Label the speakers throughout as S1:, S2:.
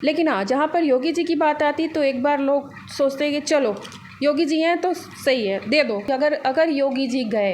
S1: लेकिन हाँ, जहाँ पर योगी जी की बात आती है तो एक बार लोग सोचते हैं कि चलो योगी जी हैं तो सही है, दे दो। अगर योगी जी गए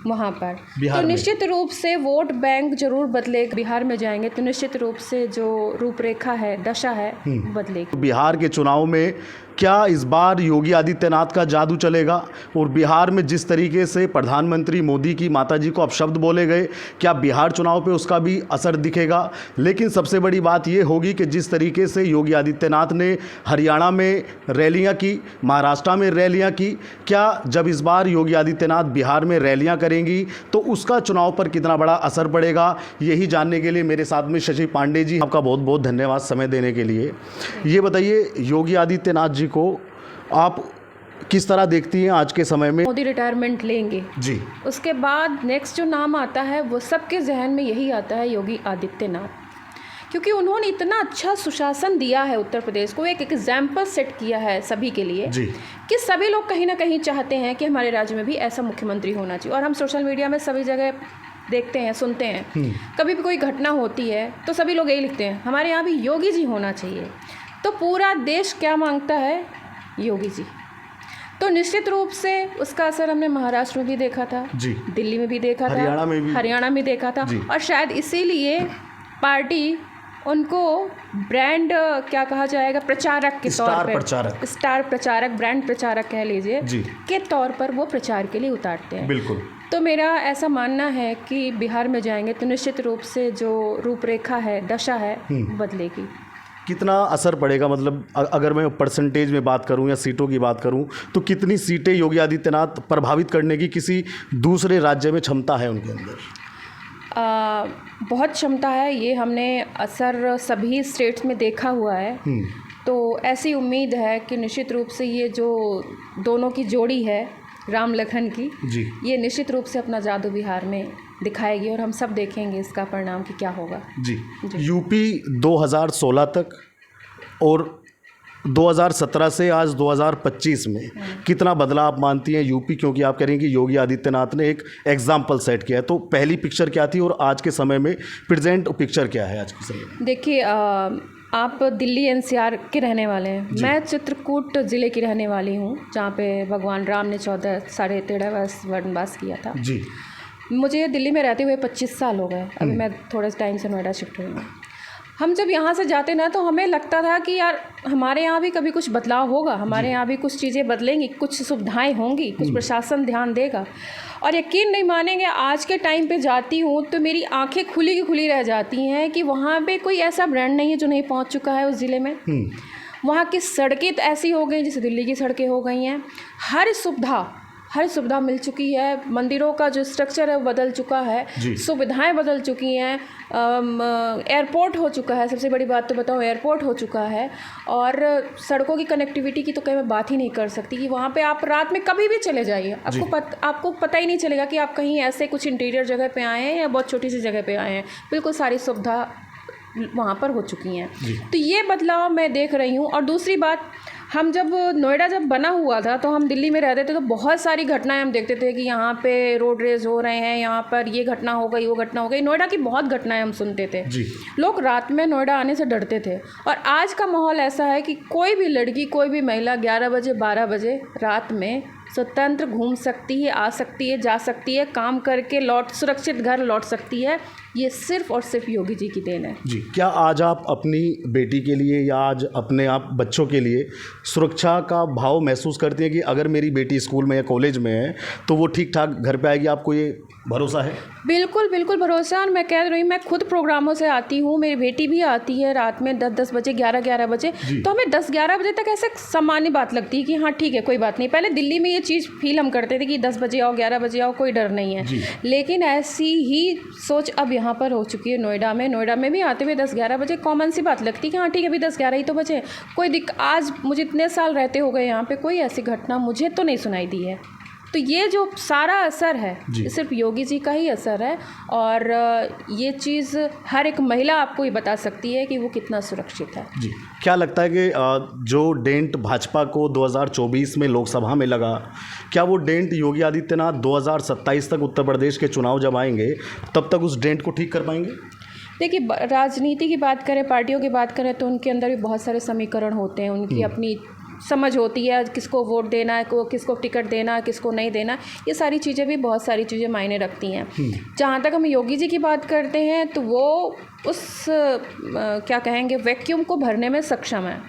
S1: वहाँ पर तो निश्चित रूप से वोट बैंक जरूर बदलेगा। बिहार में जाएंगे तो निश्चित रूप से जो रूपरेखा है, दशा है, बदलेगी।
S2: बिहार के चुनाव में क्या इस बार योगी आदित्यनाथ का जादू चलेगा? और बिहार में जिस तरीके से प्रधानमंत्री मोदी की माताजी को अपशब्द बोले गए, क्या बिहार चुनाव पे उसका भी असर दिखेगा? लेकिन सबसे बड़ी बात ये होगी कि जिस तरीके से योगी आदित्यनाथ ने हरियाणा में रैलियां की, महाराष्ट्र में रैलियां की, क्या जब इस बार योगी आदित्यनाथ बिहार में रैलियां करेंगी तो उसका चुनाव पर कितना बड़ा असर पड़ेगा? यही जानने के लिए मेरे साथ में शशि पांडे जी, आपका बहुत बहुत धन्यवाद समय देने के लिए। ये बताइए, योगी आदित्यनाथ जी को आप किस तरह देखती हैं आज के समय में?
S1: मोदी रिटायरमेंट लेंगे जी, उसके बाद नेक्स्ट जो नाम आता है वो सबके जहन में यही आता है, योगी आदित्यनाथ, क्योंकि उन्होंने इतना अच्छा सुशासन दिया है उत्तर प्रदेश को, एक एग्जाम्पल सेट किया है सभी के लिए जी, कि सभी लोग कहीं ना कहीं चाहते हैं कि हमारे राज्य में भी ऐसा मुख्यमंत्री होना चाहिए। और हम सोशल मीडिया में सभी जगह देखते हैं, सुनते हैं, कभी भी कोई घटना होती है तो सभी लोग यही लिखते हैं, हमारे यहाँ भी योगी जी होना चाहिए। तो पूरा देश क्या मांगता है? योगी जी। तो निश्चित रूप से उसका असर हमने महाराष्ट्र में भी देखा था जी, दिल्ली में भी देखा था, हरियाणा में देखा था, और शायद इसीलिए पार्टी उनको ब्रांड क्या कहा जाएगा, प्रचारक के तौर पर, स्टार प्रचारक, ब्रांड प्रचारक कह लीजिए के तौर पर वो प्रचार के लिए उतारते हैं। बिल्कुल। तो मेरा ऐसा मानना है कि बिहार में जाएंगे तो निश्चित रूप से जो रूपरेखा है, दशा है, बदलेगी।
S2: कितना असर पड़ेगा? मतलब अगर मैं परसेंटेज में बात करूं या सीटों की बात करूं तो कितनी सीटें योगी आदित्यनाथ प्रभावित करने की किसी दूसरे राज्य में क्षमता है उनके अंदर?
S1: बहुत क्षमता है, ये हमने असर सभी स्टेट्स में देखा हुआ है। तो ऐसी उम्मीद है कि निश्चित रूप से ये जो दोनों की जोड़ी है, राम लखन की जी, ये निश्चित रूप से अपना जादू बिहार में दिखाएगी और हम सब देखेंगे इसका परिणाम कि क्या होगा जी।
S2: यूपी 2016 तक और 2017 से आज 2025 में कितना बदलाव आप मानती हैं यूपी? क्योंकि आप कह रही हैं कि योगी आदित्यनाथ ने एक एग्जाम्पल सेट किया है, तो पहली पिक्चर क्या थी और आज के समय में प्रेजेंट पिक्चर क्या है आज के समय में?
S1: देखिए, आप दिल्ली एनसीआर के रहने वाले हैं, मैं चित्रकूट ज़िले की रहने वाली हूँ, जहाँ पे भगवान राम ने 13.5 वर्ष वनवास किया था जी। मुझे दिल्ली में रहते हुए 25 साल हो गए, अभी मैं थोड़े टाइम से नोएडा शिफ्ट हुई हूँ। हम जब यहाँ से जाते ना तो हमें लगता था कि यार हमारे यहाँ भी कभी कुछ बदलाव होगा, हमारे यहाँ भी कुछ चीज़ें बदलेंगी, कुछ सुविधाएं होंगी, कुछ प्रशासन ध्यान देगा। और यकीन नहीं मानेंगे, आज के टाइम पे जाती हूँ तो मेरी आंखें खुली की खुली रह जाती हैं कि वहाँ पे कोई ऐसा ब्रांड नहीं है जो नहीं पहुँच चुका है उस ज़िले में। वहाँ की सड़कें तो ऐसी हो गई जैसे दिल्ली की सड़कें हो गई हैं, हर सुविधा मिल चुकी है, मंदिरों का जो स्ट्रक्चर है वो बदल चुका है, सुविधाएं बदल चुकी हैं, एयरपोर्ट हो चुका है, सबसे बड़ी बात तो बताऊं, एयरपोर्ट हो चुका है। और सड़कों की कनेक्टिविटी की तो कहीं मैं बात ही नहीं कर सकती कि वहाँ पे आप रात में कभी भी चले जाइए, आपको पता ही नहीं चलेगा कि आप कहीं ऐसे कुछ इंटीरियर जगह पे आए हैं या बहुत छोटी सी जगह पे आए हैं, बिल्कुल सारी सुविधा वहाँ पर हो चुकी हैं। तो ये बदलाव मैं देख रही हूँ। और दूसरी बात, हम जब नोएडा जब बना हुआ था तो हम दिल्ली में रहते थे तो बहुत सारी घटनाएं हम देखते थे कि यहाँ पे रोड रेज हो रहे हैं, यहाँ पर ये घटना हो गई, वो घटना हो गई। नोएडा की बहुत घटनाएं हम सुनते थे जी। लोग रात में नोएडा आने से डरते थे। और आज का माहौल ऐसा है कि कोई भी लड़की, कोई भी महिला 11 बजे 12 बजे रात में स्वतंत्र घूम सकती है, आ सकती है, जा सकती है, काम करके सुरक्षित घर लौट सकती है। ये सिर्फ और सिर्फ योगी जी की देन है जी।
S2: क्या आज आप अपनी बेटी के लिए या आज अपने आप बच्चों के लिए सुरक्षा का भाव महसूस करती हैं कि अगर मेरी बेटी स्कूल में या कॉलेज में है तो वो ठीक ठाक घर पे आएगी? आपको ये भरोसा है?
S1: बिल्कुल बिल्कुल भरोसा। और मैं कह रही हूँ, मैं खुद प्रोग्रामों से आती हूँ, मेरी बेटी भी आती है रात में 10-10 बजे, 11-11 बजे, तो हमें 10-11 बजे तक ऐसे सामान्य बात लगती है कि हाँ ठीक है, कोई बात नहीं। पहले दिल्ली में ये चीज़ फील हम करते थे कि 10 बजे आओ, 11 बजे आओ, कोई डर नहीं है, लेकिन ऐसी ही सोच अब यहाँ पर हो चुकी है नोएडा में भी आते हुए 10-11 बजे कॉमन सी बात लगती है कि हाँ ठीक है, अभी 10-11 ही तो बजे, कोई आज मुझे इतने साल रहते हो गए यहाँ पे, कोई ऐसी घटना मुझे तो नहीं सुनाई दी है। तो ये जो सारा असर है ये सिर्फ योगी जी का ही असर है। और ये चीज़ हर एक महिला आपको ये बता सकती है कि वो कितना सुरक्षित है जी।
S2: क्या लगता है कि जो डेंट भाजपा को 2024 में लोकसभा में लगा, क्या वो डेंट योगी आदित्यनाथ 2027 तक उत्तर प्रदेश के चुनाव जब आएंगे तब तक उस डेंट को ठीक कर पाएंगे?
S1: देखिए, राजनीति की बात करें, पार्टियों की बात करें तो उनके अंदर भी बहुत सारे समीकरण होते हैं, उनकी अपनी समझ होती है, किसको वोट देना है, किसको टिकट देना है, किसको नहीं देना, ये सारी चीज़ें भी बहुत सारी चीज़ें मायने रखती हैं। जहाँ तक हम योगी जी की बात करते हैं तो वो उस क्या कहेंगे वैक्यूम को भरने में सक्षम है।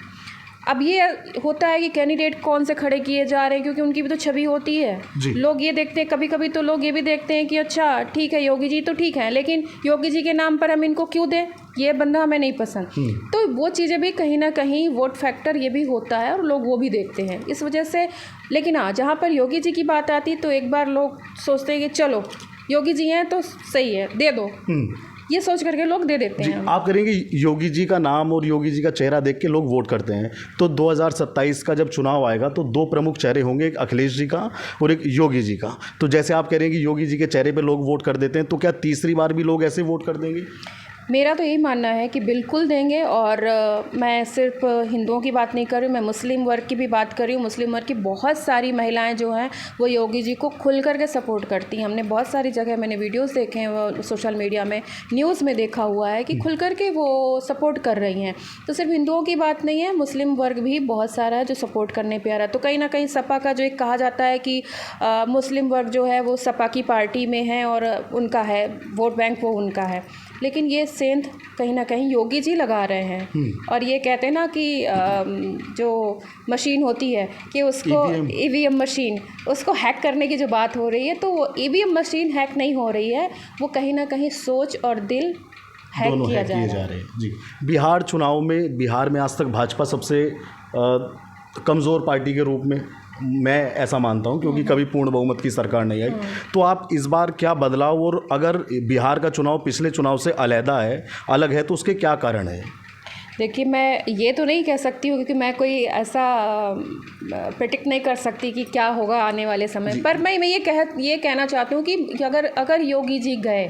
S1: अब ये होता है कि कैंडिडेट कौन से खड़े किए जा रहे हैं, क्योंकि उनकी भी तो छवि होती है। लोग ये देखते हैं, कभी कभी तो लोग ये भी देखते हैं कि अच्छा ठीक है योगी जी तो ठीक है, लेकिन योगी जी के नाम पर हम इनको क्यों दें, ये बंदा हमें नहीं पसंद। तो वो चीज़ें भी कहीं ना कहीं वोट फैक्टर ये भी होता है और लोग वो भी देखते हैं इस वजह से। लेकिन हाँ, जहाँ पर योगी जी की बात आती तो एक बार लोग सोचते हैं कि चलो योगी जी हैं तो सही है, दे दो, ये सोच करके लोग दे देते हैं।
S2: आप करेंगे योगी जी का नाम और योगी जी का चेहरा देख के लोग वोट करते हैं, तो 2027 का जब चुनाव आएगा तो दो प्रमुख चेहरे होंगे, एक अखिलेश जी का और एक योगी जी का। तो जैसे आप कह रहे हैं कि योगी जी के चेहरे पे लोग वोट कर देते हैं, तो क्या तीसरी बार भी लोग ऐसे वोट कर देंगे?
S1: मेरा तो यही मानना है कि बिल्कुल देंगे। और मैं सिर्फ हिंदुओं की बात नहीं कर रही हूँ, मैं मुस्लिम वर्ग की भी बात कर रही हूँ। मुस्लिम वर्ग की बहुत सारी महिलाएं जो हैं वो योगी जी को खुल करके सपोर्ट करती हैं। हमने बहुत सारी जगह मैंने वीडियोस देखे हैं, वो सोशल मीडिया में, न्यूज़ में देखा हुआ है कि खुल करके वो सपोर्ट कर रही हैं। तो सिर्फ हिंदुओं की बात नहीं है, मुस्लिम वर्ग भी बहुत सारा है जो सपोर्ट करने पे आ रहा है। तो कहीं ना कहीं सपा का जो एक कहा जाता है कि मुस्लिम वर्ग जो है वो सपा की पार्टी में है और उनका है वोट बैंक, वो उनका है, लेकिन ये सेंध कहीं ना कहीं योगी जी लगा रहे हैं। और ये कहते हैं ना कि जो मशीन होती है कि उसको ईवीएम मशीन, उसको हैक करने की जो बात हो रही है, तो वो ईवीएम मशीन हैक नहीं हो रही है, वो कहीं ना कहीं सोच और दिल हैक किया जा रहे हैं।
S2: जी, बिहार चुनाव में, बिहार में आज तक भाजपा सबसे कमज़ोर पार्टी के रूप में मैं ऐसा मानता हूं, क्योंकि कभी पूर्ण बहुमत की सरकार नहीं आई। तो आप इस बार क्या बदलाव, और अगर बिहार का चुनाव पिछले चुनाव से अलग है तो उसके क्या कारण है?
S1: देखिए, मैं ये तो नहीं कह सकती हूँ क्योंकि मैं कोई ऐसा प्रेडिक्ट नहीं कर सकती कि क्या होगा आने वाले समय पर। मैं ये कहना चाहती हूँ कि अगर योगी जी गए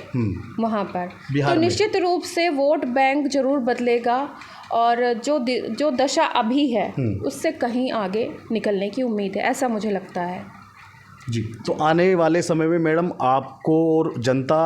S1: वहाँ पर तो निश्चित रूप से वोट बैंक जरूर बदलेगा और जो दशा अभी है उससे कहीं आगे निकलने की उम्मीद है, ऐसा मुझे लगता है।
S2: जी, तो आने वाले समय में मैडम आपको और जनता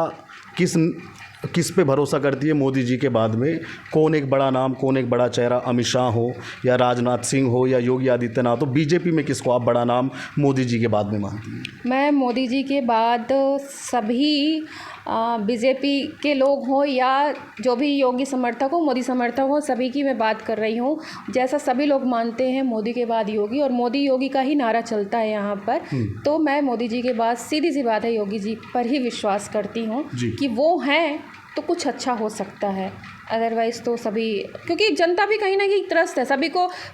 S2: किस पे भरोसा करती है? मोदी जी के बाद में कौन एक बड़ा नाम, कौन एक बड़ा चेहरा, अमित शाह हो या राजनाथ सिंह हो या योगी आदित्यनाथ हो, बीजेपी में किसको आप बड़ा नाम मोदी जी के बाद में मानती हैं?
S1: मैं मोदी जी के बाद सभी बीजेपी के लोग हों या जो भी योगी समर्थक हो, मोदी समर्थक हो, सभी की मैं बात कर रही हूँ। जैसा सभी लोग मानते हैं मोदी के बाद योगी, और मोदी योगी का ही नारा चलता है यहाँ पर, तो मैं मोदी जी के बाद सीधी सी बात है योगी जी पर ही विश्वास करती हूँ कि वो हैं तो कुछ अच्छा हो सकता है। अदरवाइज़ तो सभी, क्योंकि जनता भी कहीं ना कहीं त्रस्त है,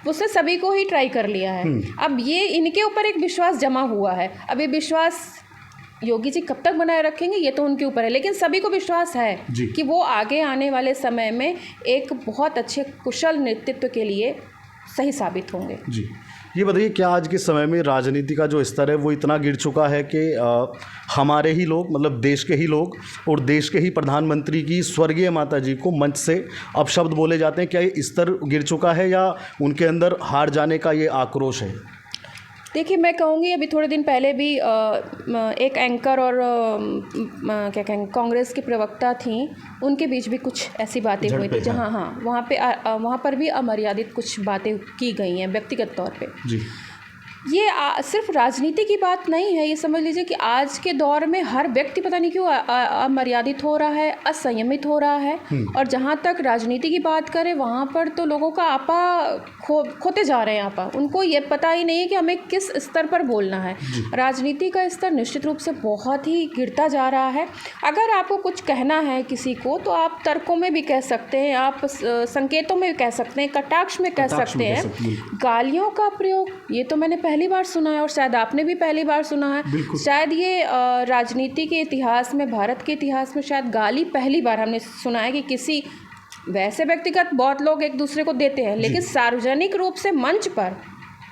S1: उसने सभी को ही ट्राई कर लिया है। अब ये इनके ऊपर एक विश्वास जमा हुआ है, अब ये विश्वास योगी जी कब तक बनाए रखेंगे ये तो उनके ऊपर है, लेकिन सभी को विश्वास है कि वो आगे आने वाले समय में एक बहुत अच्छे कुशल नेतृत्व के लिए सही साबित होंगे।
S2: जी, ये बताइए, क्या आज के समय में राजनीति का जो स्तर है वो इतना गिर चुका है कि हमारे ही लोग, मतलब देश के ही लोग और देश के ही प्रधानमंत्री की स्वर्गीय माता जी को मंच से अपशब्द बोले जाते हैं? क्या ये स्तर गिर चुका है या उनके अंदर हार जाने का ये आक्रोश है?
S1: देखिए, मैं कहूँगी अभी थोड़े दिन पहले भी एक एंकर और क्या कहेंगे कांग्रेस की प्रवक्ता थी, उनके बीच भी कुछ ऐसी बातें हुई थी जहाँ वहाँ पर भी अमर्यादित कुछ बातें की गई हैं व्यक्तिगत तौर पे। जी, ये सिर्फ राजनीति की बात नहीं है, ये समझ लीजिए कि आज के दौर में हर व्यक्ति पता नहीं क्यों अमर्यादित हो रहा है, असंयमित हो रहा है। और जहाँ तक राजनीति की बात करें वहाँ पर तो लोगों का आपा खोते जा रहे हैं। आपा उनको ये पता ही नहीं है कि हमें किस स्तर पर बोलना है। राजनीति का स्तर निश्चित रूप से बहुत ही गिरता जा रहा है। अगर आपको कुछ कहना है किसी को तो आप तर्कों में भी कह सकते हैं, आप संकेतों में भी कह सकते हैं, कटाक्ष में कह सकते हैं। गालियों का प्रयोग ये तो मैंने पहली बार सुना है और शायद आपने भी पहली बार सुना है। शायद ये राजनीति के इतिहास में, भारत के इतिहास में शायद गाली पहली बार हमने सुना है कि किसी, वैसे व्यक्तिगत बहुत लोग एक दूसरे को देते हैं, लेकिन सार्वजनिक रूप से मंच पर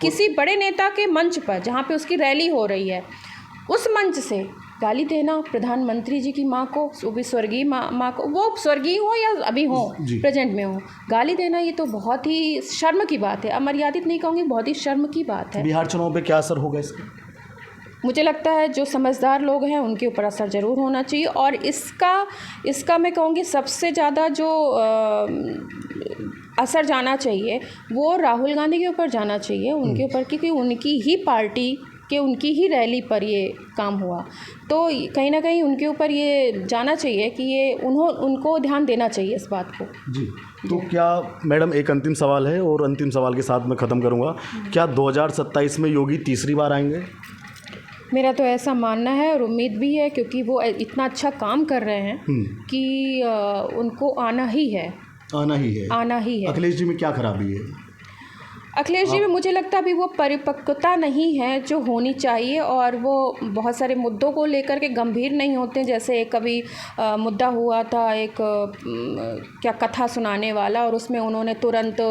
S1: किसी बड़े नेता के मंच पर जहाँ पे उसकी रैली हो रही है उस मंच से गाली देना प्रधानमंत्री जी की माँ को, वो भी स्वर्गीय माँ को, वो स्वर्गीय हो या अभी हो प्रेजेंट में हो, गाली देना ये तो बहुत ही शर्म की बात है। अमर्यादित नहीं कहूँगी, बहुत ही शर्म की बात है।
S2: बिहार चुनाव पे क्या असर होगा इसका?
S1: मुझे लगता है जो समझदार लोग हैं उनके ऊपर असर ज़रूर होना चाहिए। और इसका मैं कहूँगी सबसे ज़्यादा जो असर जाना चाहिए वो राहुल गांधी के ऊपर जाना चाहिए, उनके ऊपर, क्योंकि उनकी ही पार्टी कि उनकी ही रैली पर ये काम हुआ। तो कहीं ना कहीं उनके ऊपर ये जाना चाहिए कि ये उनको ध्यान देना चाहिए इस बात को।
S2: जी, तो क्या मैडम, एक अंतिम सवाल है और अंतिम सवाल के साथ मैं ख़त्म करूँगा, क्या 2027 में योगी तीसरी बार आएंगे?
S1: मेरा तो ऐसा मानना है और उम्मीद भी है, क्योंकि वो इतना अच्छा काम कर रहे हैं कि उनको आना ही है। आना ही है।
S2: अखिलेश जी में क्या खराबी है?
S1: अखिलेश जी में मुझे लगता है अभी वो परिपक्वता नहीं है जो होनी चाहिए, और वो बहुत सारे मुद्दों को लेकर के गंभीर नहीं होते। जैसे एक कभी मुद्दा हुआ था, एक क्या कथा सुनाने वाला, और उसमें उन्होंने तुरंत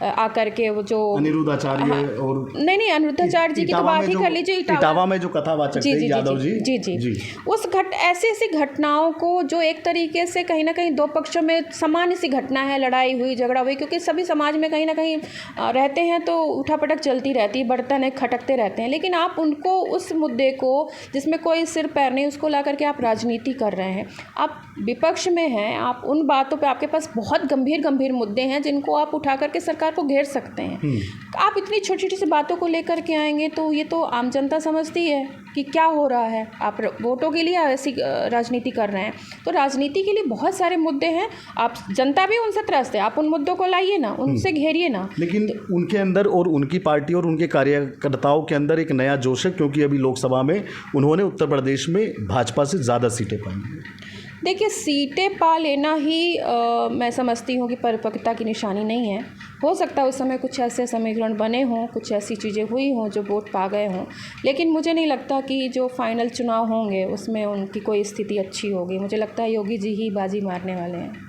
S1: आकर के वो जो
S2: अनिरुद्ध आचार्य और
S1: नहीं अनिरुद्ध आचार्य जी की तो बात ही कर लीजिए,
S2: इटावा में जो कथावाचक थे यादव जी,
S1: उस ऐसी घटनाओं को जो एक तरीके से कहीं ना कहीं दो पक्षों में सामान्य सी घटना है, लड़ाई हुई, झगड़ा हुई, क्योंकि सभी समाज में कहीं ना कहीं रहते हैं तो उठापटक चलती रहती है, बर्तन है खटकते रहते हैं। लेकिन आप उनको उस मुद्दे को जिसमें कोई सिर पैर नहीं, उसको ला करके आप राजनीति कर रहे हैं, आप विपक्ष में हैं, आप उन बातों पे आपके पास बहुत गंभीर मुद्दे हैं जिनको आप उठा करके सरकार को घेर सकते हैं। आप इतनी छोटी छोटी सी बातों को लेकर के आएंगे तो ये तो आम जनता समझती है कि क्या हो रहा है, आप वोटों के लिए ऐसी राजनीति कर रहे हैं। तो राजनीति के लिए बहुत सारे मुद्दे हैं, आप जनता भी उनसे त्रस्त है, आप उन मुद्दों को लाइए ना, उनसे घेरिए ना।
S2: लेकिन उनके अंदर और उनकी पार्टी और उनके कार्यकर्ताओं के अंदर एक नया जोश है, क्योंकि अभी लोकसभा में उन्होंने उत्तर प्रदेश में भाजपा से ज़्यादा सीटें पाई हैं।
S1: देखिए, सीटें पा लेना ही मैं समझती हूँ कि परिपक्वता की निशानी नहीं है। हो सकता है उस समय कुछ ऐसे समीकरण बने हों, कुछ ऐसी चीज़ें हुई हों जो वोट पा गए हों, लेकिन मुझे नहीं लगता कि जो फाइनल चुनाव होंगे उसमें उनकी कोई स्थिति अच्छी होगी। मुझे लगता है योगी जी ही बाजी मारने वाले हैं।